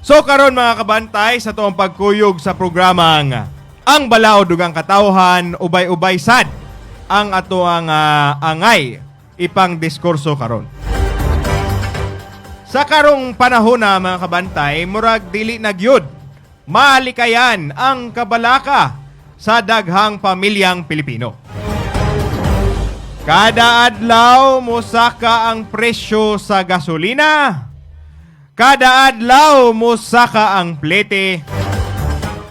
So karon mga kabantay sa tuong pagkuyog sa programang Ang Balaod ug ang Katawhan ubay-ubay sad ang atoang angay ipang diskurso karon. Sa karong panahon na mga kabantay, murag dili nagyud malikayan ang kabalaka sa daghang pamilyang Pilipino. Kada adlaw mosaka ang presyo sa gasolina. Kada adlaw mosaka ang plete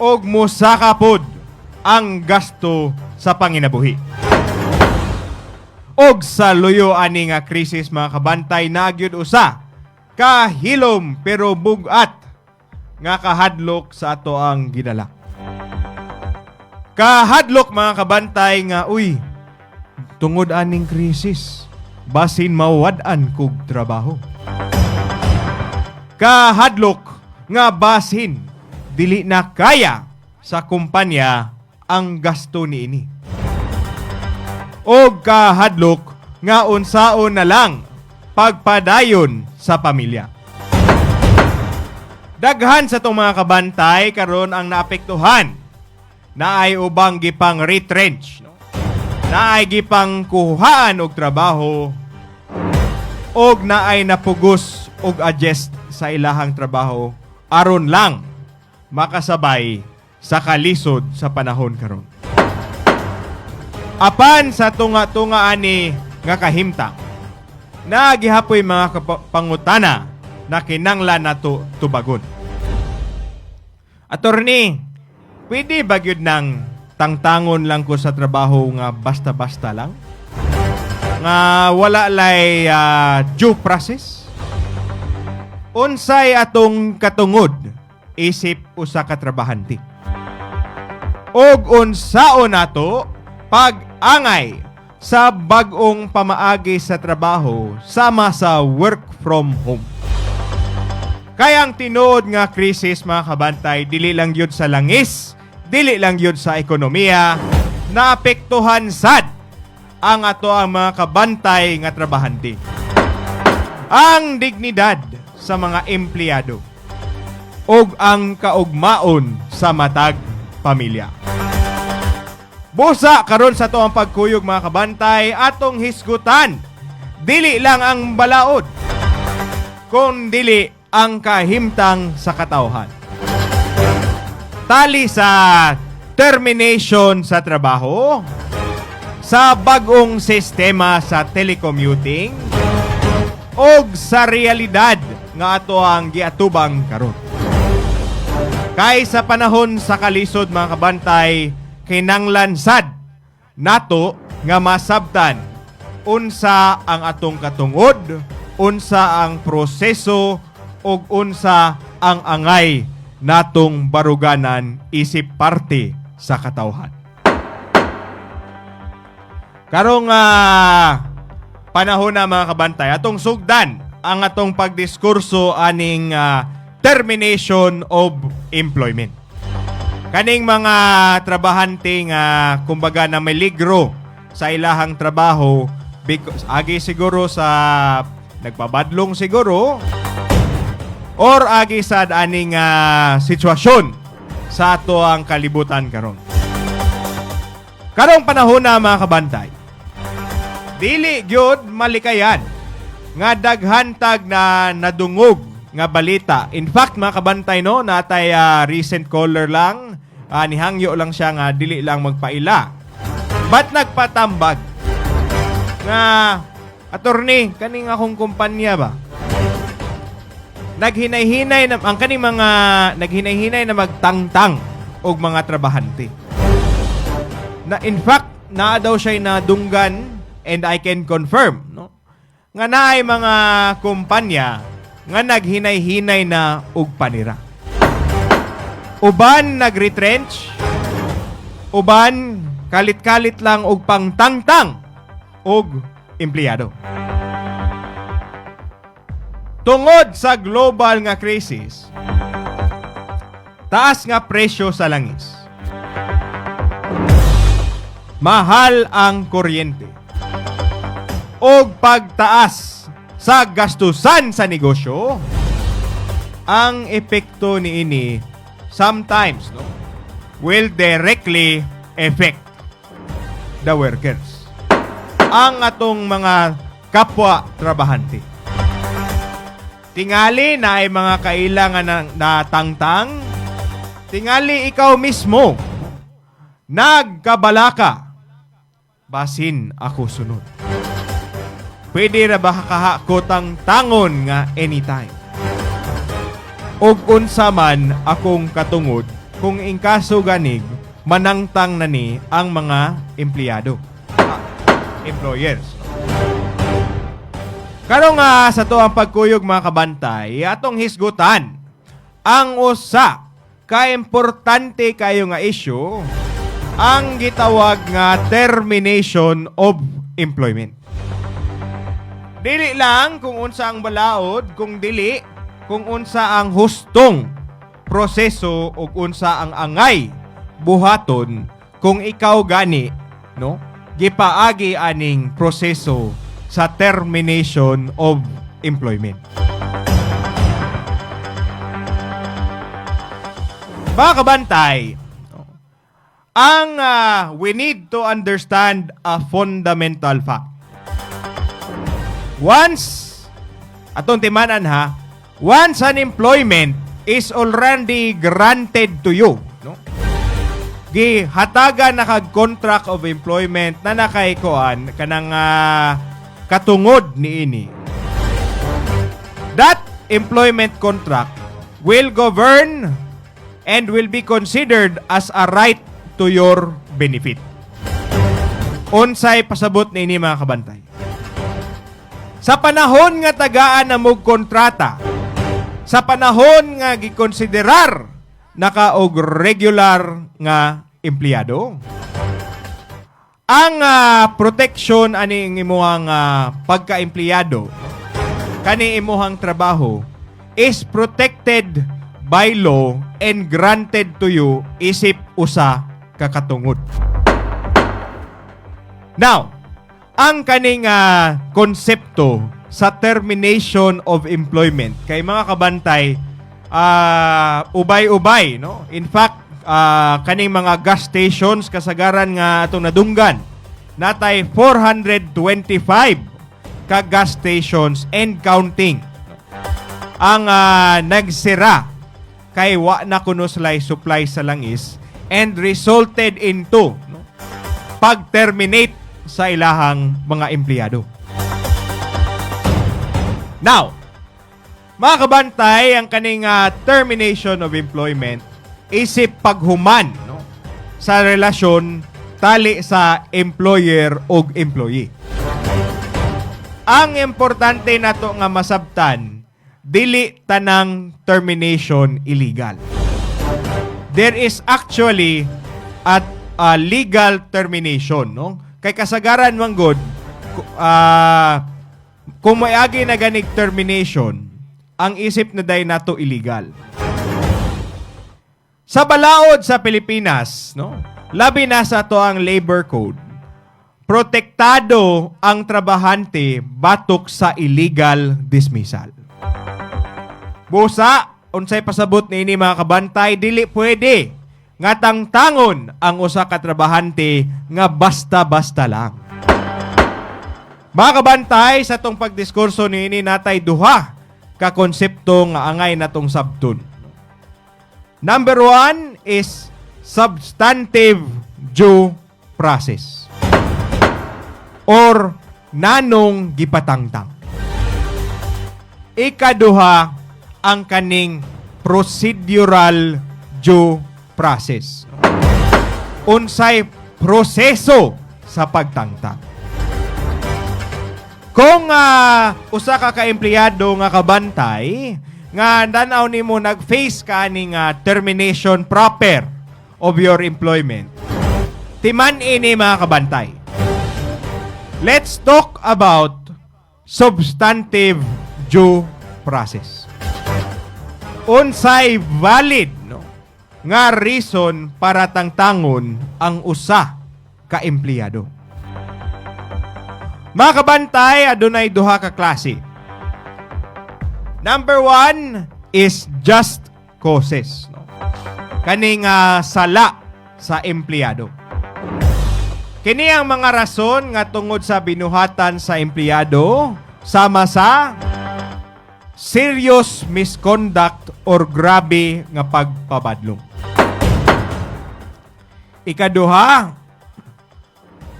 og mosaka pod ang gasto sa panginabuhi. Og sa luyo ani nga krisis mga kabantay nagyud usa kahilom pero bugat nga kahadlok sa ato ang ginala. Kahadlok mga kabantay nga tungod aning krisis basin mawad-an kog trabaho. Kahadlok nga basin dili na kaya sa kumpanya ang gasto niini. O kahadlok nga unsaon na lang pagpadayon sa pamilya. Daghan sa itong mga kabantay karon ang naapektuhan na ay ubang gipang retrench, na ay gipang kuhaan og trabaho og na ay napugos og adjust sa ilahang trabaho aron lang makasabay sa kalisod sa panahon karon. Apan sa tunga-tunga ani nga kahimtang na gihapoy mga pangutana na kinanglan nato tubagon. Attorney, pwede ba gyud nang tangtangon lang ko sa trabaho nga basta-basta lang? Nga wala lay due process? Unsay atong katungod isip usa ka trabahante. Og unsaon nato pag-angay sa bag-ong pamaagi sa trabaho sama sa work from home. Kaya ang tinuod nga krisis mga kabantay dili lang yun sa langis, dili lang yun sa ekonomiya, naapektuhan sad ang ato ang mga kabantay nga trabahante. Ang dignidad sa mga empleyado ug ang kaugmaon sa matag pamilya. Busa karon sa tuang pagkuyog mga kabantay atong hisgutan dili lang ang balaod kun dili ang kahimtang sa katawhan. Tali sa termination sa trabaho, sa bag-ong sistema sa telecommuting og sa realidad nga ato ang giatubang karon. Kay sa panahon sa kalisod mga kabantay, kinanglan sad nato nga masabtan unsa ang atong katungod, unsa ang proseso ug unsa ang angay natong baruganan isip parte sa katawhan. Karong panahon na mga kabantay, atong sugdan ang atong pagdiskurso aning termination of employment. Kaning mga trabahante nga kumbaga na may ligro sa ilahang trabaho agi siguro sa nagpabadlong siguro or agi sa aning sitwasyon sa ato ang kalibutan karon. Karong panahon na mga kabantay, dili gyud malikayan nga daghantag na nadungog nga balita. In fact, mga kabantay no, natay recent caller lang, nihangyo lang siya nga dili lang magpaila. But nagpatambag nga attorney, kaning akong kumpanya ba? Naghinay-hinay na ang kaning mga naghinay-hinay na magtangtang og mga trabahante. Na in fact, naa daw siya nadunggan and I can confirm, no? Nga naay mga kumpanya nga naghinay-hinay na og panira. Uban nagretrench, uban kalit-kalit lang og pangtangtang og empleyado. Tungod sa global nga crisis, taas nga presyo sa langis. Mahal ang kuryente. Og pagtaas sa gastusan sa negosyo, ang epekto niini sometimes will directly affect the workers. Ang atong mga kapwa trabahante. Tingali na ay mga kailangan na tangtang. Tingali ikaw mismo nagkabalaka. Basin ako sunod. Pwede ra ba kahakot ang tangon nga anytime? Og unsa man akong katungod kung ingkaso ganig manangtang na ni ang mga empleyado. Employers. Karon nga sa to ang pagkuyog mga kabantay, atong hisgutan ang usa ka importante kayo nga issue, ang gitawag nga termination of employment. Dili lang kung unsa ang balaod, kung dili kung unsa ang hustong proseso o unsa ang angay buhaton kung ikaw gani gipaagi aning proseso sa termination of employment. Mga kabantay, we need to understand a fundamental fact. Once an employment is already granted to you, gihatagan na kag contract of employment na nakaikuan kanang katungod niini. That employment contract will govern and will be considered as a right to your benefit. Unsay pasabot niini mga kabantay? Sa panahon nga tagaan na mog kontrata, sa panahon nga gikonsiderar naka og regular nga empleyado, ang protection ani imuhang pagka-empleyado kani imuhang trabaho is protected by law and granted to you isip usa ka katungod. Now, ang kaning konsepto sa termination of employment kay mga kabantay ubay-ubay, no? In fact, kaning mga gas stations kasagaran nga atong nadunggan natay 425 ka gas stations and counting ang nagsira kay wa na kuno sila supply sa langis and resulted into pag-terminate sa ilahang mga empleyado. Now, mga kabantay, ang kaning termination of employment isip paghuman sa relasyon tali sa employer o employee. Ang importante nato nga masabtan, dili tanang termination illegal. There is actually a legal termination, Kay kasagaran man gud kung may agi na ganig termination, ang isip na day nato illegal. Sa balaod sa Pilipinas, labi na sa to ang labor code, protektado ang trabahante batok sa illegal dismissal. Busa, unsay pasabot niini mga kabantay, dili pwede nga tangtangon ang usa ka trabahante nga basta-basta lang. Mga kabantay, sa tong pagdiskurso niini natay duha ka konsepto nga angay natong sabton. Number 1 is substantive due process or nanong gipatangtang. Ikaduha ang kaning procedural due process. Unsay proseso sa pagtangtang. Kung usa ka ka-empleyado nga kabantay nga danaw nimo nag-face ka ning termination proper of your employment, timan ini mga kabantay. Let's talk about substantive due process. Unsay valid nga reason para tangtangon ang usa ka empleyado. Mga kabantay, adunay duha ka klase. Number 1, is just causes. No? Kaning sala sa empleyado. Kini ang mga rason nga tungod sa binuhatan sa empleyado sama sa serious misconduct or grabe nga pagpabadlong. Ikaduha,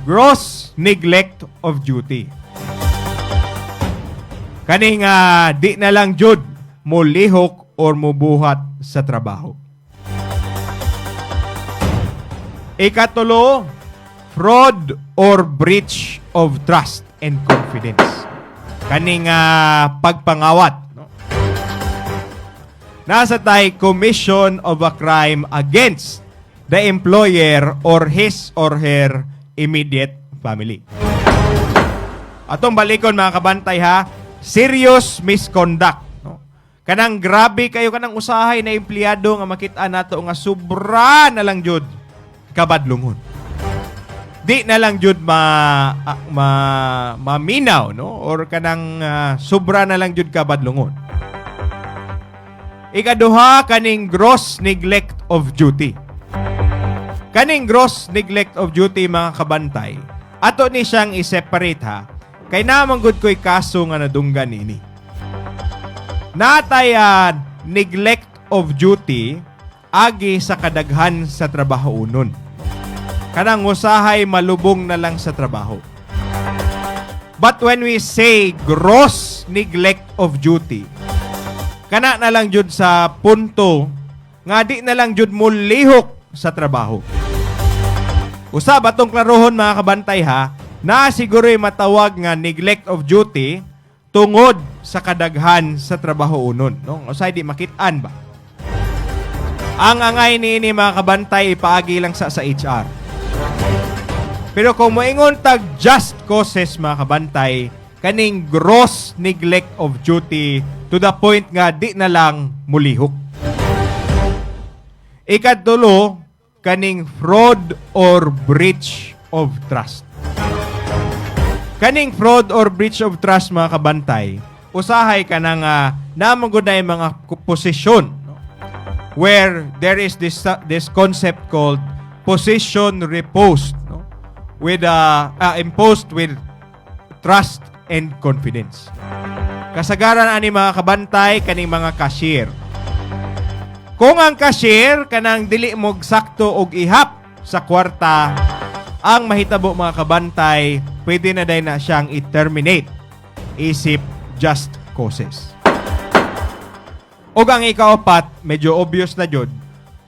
gross neglect of duty. Kaning di na lang jud mo lihok or mubuhat sa trabaho. Ikatulo, fraud or breach of trust and confidence. Kaning pagpangawat. No? Nasa tay commission of a crime against the employer or his or her immediate family. Atong balikon mga kabantay ha, serious misconduct. No? Kanang grabe kayo kanang usahay na empleyado nga makita nato nga sobra na lang jud kabadlongon. Di na lang jud maminaw no or kanang sobra na lang jud kabadlongon. Ikaduha, kaning gross neglect of duty. Kaning gross neglect of duty mga kabantay, ato ni siyang i-separate ha. Kay naman gud ko'y kaso nga nadunggan ini. Natay neglect of duty agi sa kadaghan sa trabaho unon. Kanang usahay malubong na lang sa trabaho. But when we say gross neglect of duty, kana na lang jud sa punto nga di na lang jud mo lihok sa trabaho. Usab atong klarohon mga kabantay ha, na siguro'y matawag nga neglect of duty tungod sa kadaghan sa trabaho unon. No? Usay di makitaan ba? Ang angay ni mga kabantay ipaagi lang sa HR. Pero kung moingon tag just causes mga kabantay, kaning gross neglect of duty to the point nga di na lang mulihok. Ikatulo, kaning fraud or breach of trust. Kaning fraud or breach of trust mga kabantay, usahay ka nang namagod na yung mga posisyon no? Where there is this concept called position reposed no? With imposed with trust and confidence. Kasagaran ani mga kabantay kaning mga cashier. Kung ang cashier kanang dili mo sakto og ihap sa kwarta, ang mahitabo mga kabantay, pwede na day na siyang i-terminate isip just causes. Og ang ikaapat, medyo obvious na jud,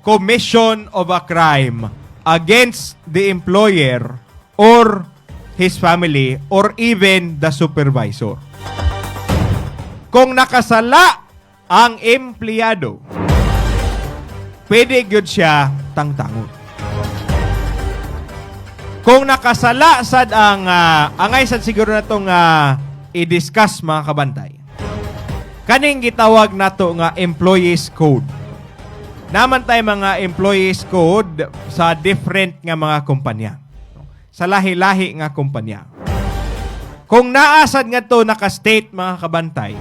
commission of a crime against the employer or his family or even the supervisor. Kung nakasala ang empleyado, pwede gyud siya tangtangon. Kung nakasala sad ang angay sad siguro natong i-discuss mga kabantay. Kaning gitawag nato nga employees code. Naman tay mga employees code sa different nga mga kumpanya. Sa lahi-lahi nga kumpanya. Kung naasad nga to naka-state mga kabantay,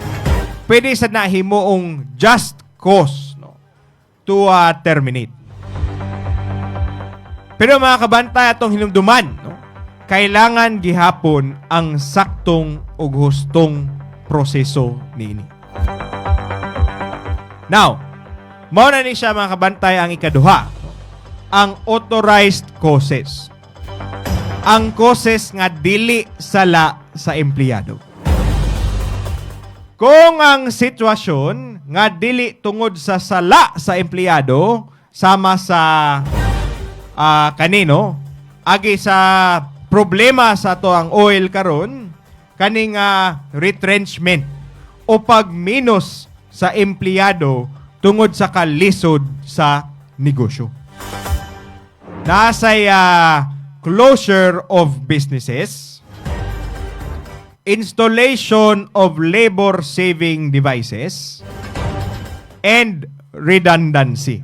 pwede sad na himuong just cause no, to terminate. Pero mga kabantay atong hinumduman, no, kailangan gihapon ang saktong ug hustong proseso niini. Now, mao na ni siya mga kabantay ang ikaduha, no, ang authorized causes. Ang causes nga dili sala sa empleyado. Kung ang sitwasyon nga dili tungod sa sala sa empleyado sama sa kanino agi sa problema sa to ang oil karon kaning retrenchment o pagminos sa empleyado tungod sa kalisod sa negosyo. Nasay closure of businesses, installation of labor-saving devices, and redundancy.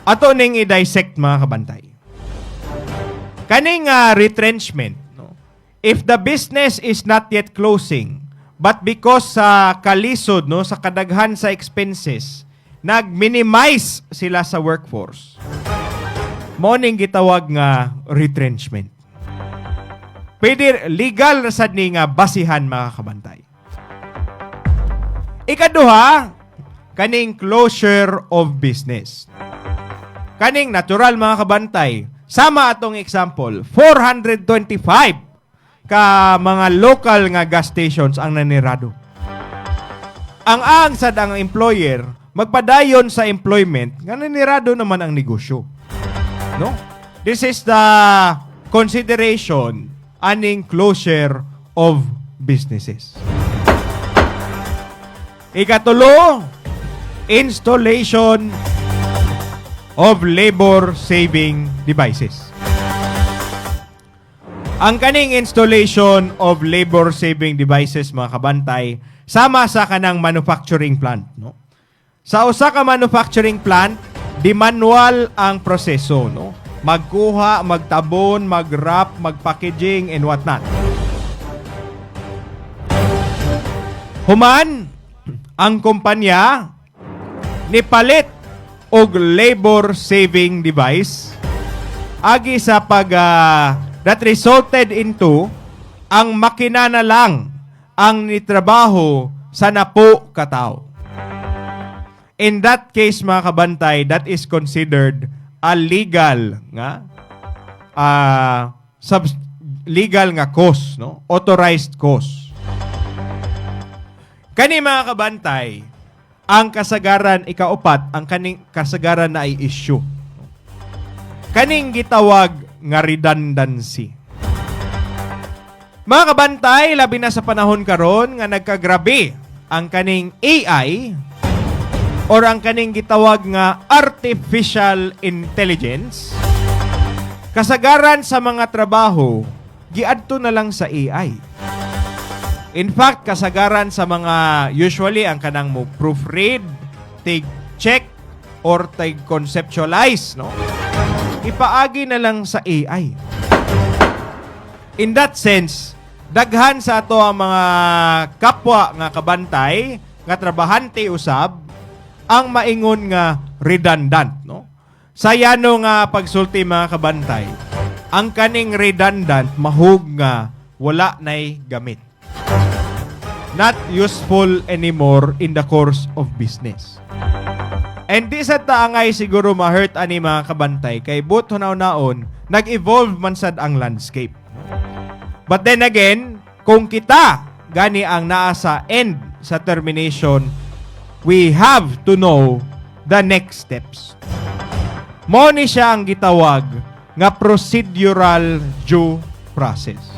Ato ning i-dissect mga kabantay. Kaning retrenchment, no? If the business is not yet closing, But because sa kalisod, no, sa kadaghan sa expenses, nag-minimize sila sa workforce. Morning gitawag nga retrenchment. Pwede legal na sad ni nga basihan, mga kabantay. Ikaduha, kaning closure of business. Kaning natural, mga kabantay. Sama atong example, 425 ka mga local nga gas stations ang nanirado. Ang sad ang employer, magpadayon sa employment, nga nanirado naman ang negosyo. No? This is the consideration aning closure of businesses. Ikatulo, installation of labor-saving devices. Ang kaning installation of labor-saving devices, mga kabantay, sama sa kanang manufacturing plant. No? Sa usa ka manufacturing plant, di manual ang proseso. No? Magkuha, magtabon, mag-wrap, mag-packaging, and whatnot. Human, ang kumpanya nipalit og labor-saving device agi sa that resulted into ang makina na lang ang nitrabaho sa napo katao. In that case, mga kabantay, that is considered a legal nga legal nga cause, no? Authorized cause. Kani, mga kabantay, ang kasagaran ikaupat, ang kaning kasagaran na ay issue. Kaning gitawag nga redundancy. Mga kabantay, labi na sa panahon karon nga nagkagrabe ang kaning AI or ang kaning gitawag nga artificial intelligence. Kasagaran sa mga trabaho, giadto na lang sa AI. In fact, kasagaran sa mga usually ang kanang mo proofread, take check, or take conceptualize, no? Ipaagi na lang sa AI. In that sense, daghan sa ato ang mga kapwa nga kabantay, nga trabahante usab, ang maingon nga redundant, no? Sayano nga pagsulti, mga kabantay, ang kaning redundant mahug nga wala nay gamit. Not useful anymore in the course of business. And di sa taangay siguro ma-hurt ani, mga kabantay, kay but hunaw-naon, nag-evolve man sad ang landscape. But then again, kung kita gani ang naa sa end sa termination, we have to know the next steps. Mo ni siya ang gitawag nga procedural due process.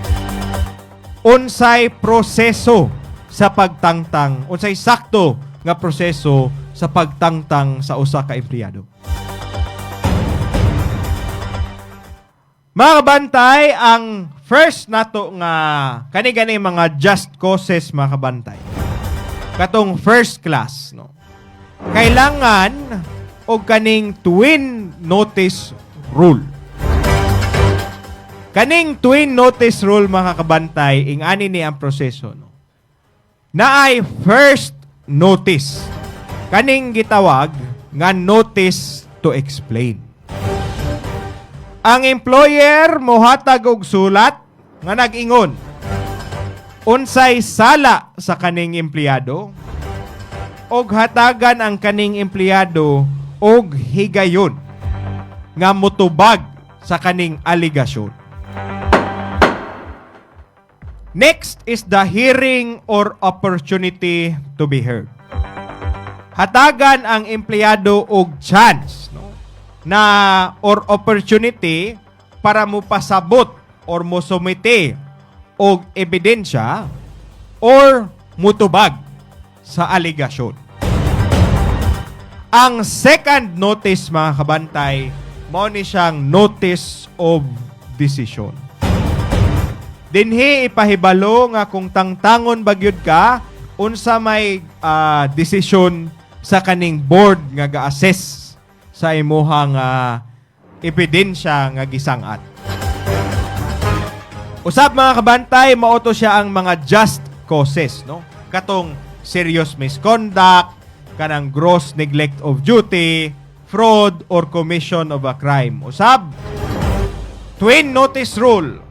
Unsay proseso sa pagtangtang, unsay sakto nga proseso sa pagtangtang sa usa ka empleyado. Mga kabantay, ang first nato nga kani-gani mga just causes, mga kabantay. Katong first class, no. Kailangan og kaning twin notice rule. Kaning twin notice rule, mga kabantay, ingani ni ang proseso, no. Naay first notice. Kaning gitawag nga notice to explain. Ang employer mohatag og sulat nga nag-ingon unsay sala sa kaning empleyado og hatagan ang kaning empleyado og higayon nga motubag sa kaning aligasyon. Next is the hearing or opportunity to be heard. Hatagan ang empleyado og chance, no, na or opportunity para mo pasabot or mo sumite og ebidensya or mutubag sa aligasyon. Ang second notice, mga kabantay, mao ni siyang notice of decision. Dinhi ipahibalo nga kung tangtangon bagyod ka unsa may desisyon sa kaning board nga ga-assess sa imuhang ebidensya nga gisangat. Usab, mga kabantay, mao to siya ang mga just causes, no? Katong serious misconduct, kanang gross neglect of duty, fraud, or commission of a crime. Usab, twin notice rule.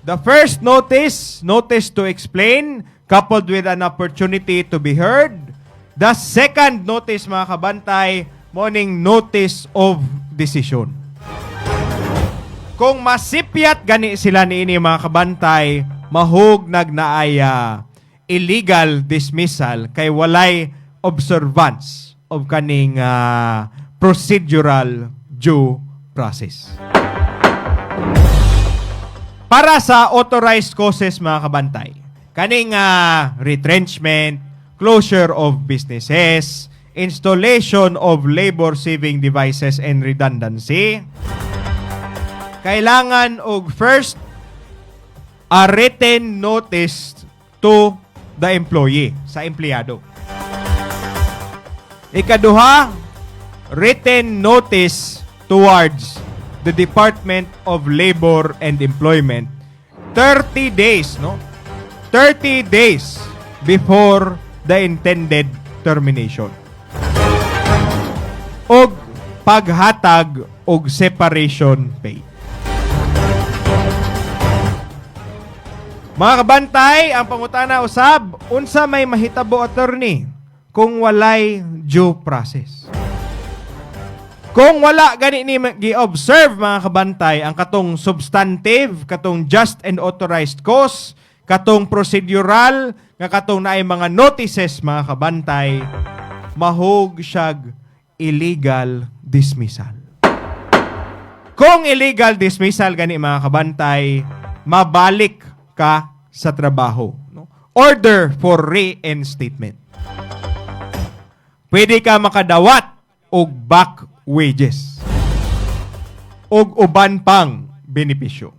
The first notice, notice to explain, coupled with an opportunity to be heard. The second notice, mga kabantay, morning notice of decision. Kung masipyat gani sila niini mga kabantay, mahug nagnaaya illegal dismissal kay walay observance of kaning procedural due process. Para sa authorized causes mga kabantay, kaning retrenchment, closure of businesses, installation of labor-saving devices and redundancy, kailangan og first a written notice to the employee, sa empleyado. Ikaduha, written notice towards the Department of Labor and Employment 30 days, no? 30 days before the intended termination. Og paghatag og separation pay. Mga kabantay, ang pangutana usab, unsa may mahitabo attorney kung walay due process. Kung wala gani ni gi-observe mga kabantay ang katong substantive, katong just and authorized cause, katong procedural, nga katong naay mga notices mga kabantay, mahog siyag illegal dismissal. Kung illegal dismissal gani mga kabantay, mabalik ka sa trabaho. No? Order for reinstatement. Pwede ka makadawat og back wages. Og uban pang benepisyo.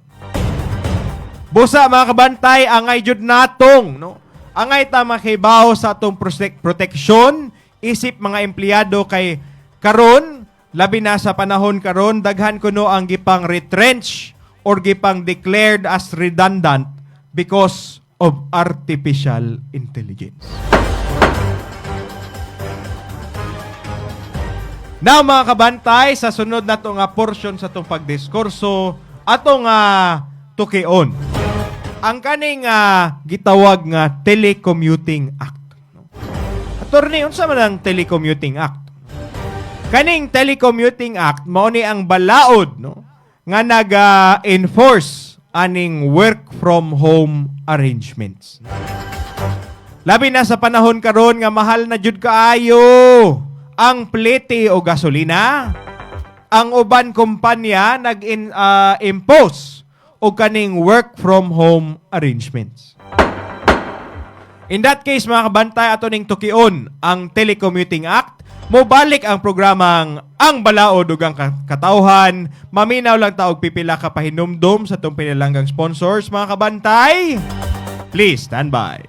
Busa mga kabantay, angay jud natong, no? Angay ta makibaho sa atong proteksyon, isip mga empleyado kay karon, labi na sa panahon karon, daghan kuno ang gipang retrench or gipang declared as redundant because of artificial intelligence. Now mga kabantay, sa sunod na itong portion sa itong pagdiskurso, atong tukion. Ang kaning gitawag nga Telecommuting Act. Attorney, unsa man ang Telecommuting Act? Kaning Telecommuting Act, mao ni ang balaod, no? Nga nag-enforce aning work from home arrangements. Labi na sa panahon karon nga mahal na jud kaayo ang plete o gasolina. Ang uban kumpanya nag-impose o kaning work from home arrangements. In that case mga kabantay, ato ning tukion ang Telecommuting Act. Mobalik ang programang Ang Balaod ug ang Katawhan. Maminaw lang taog pipila ka pahinumdum sa itong pinalanggang sponsors mga kabantay. Please stand by.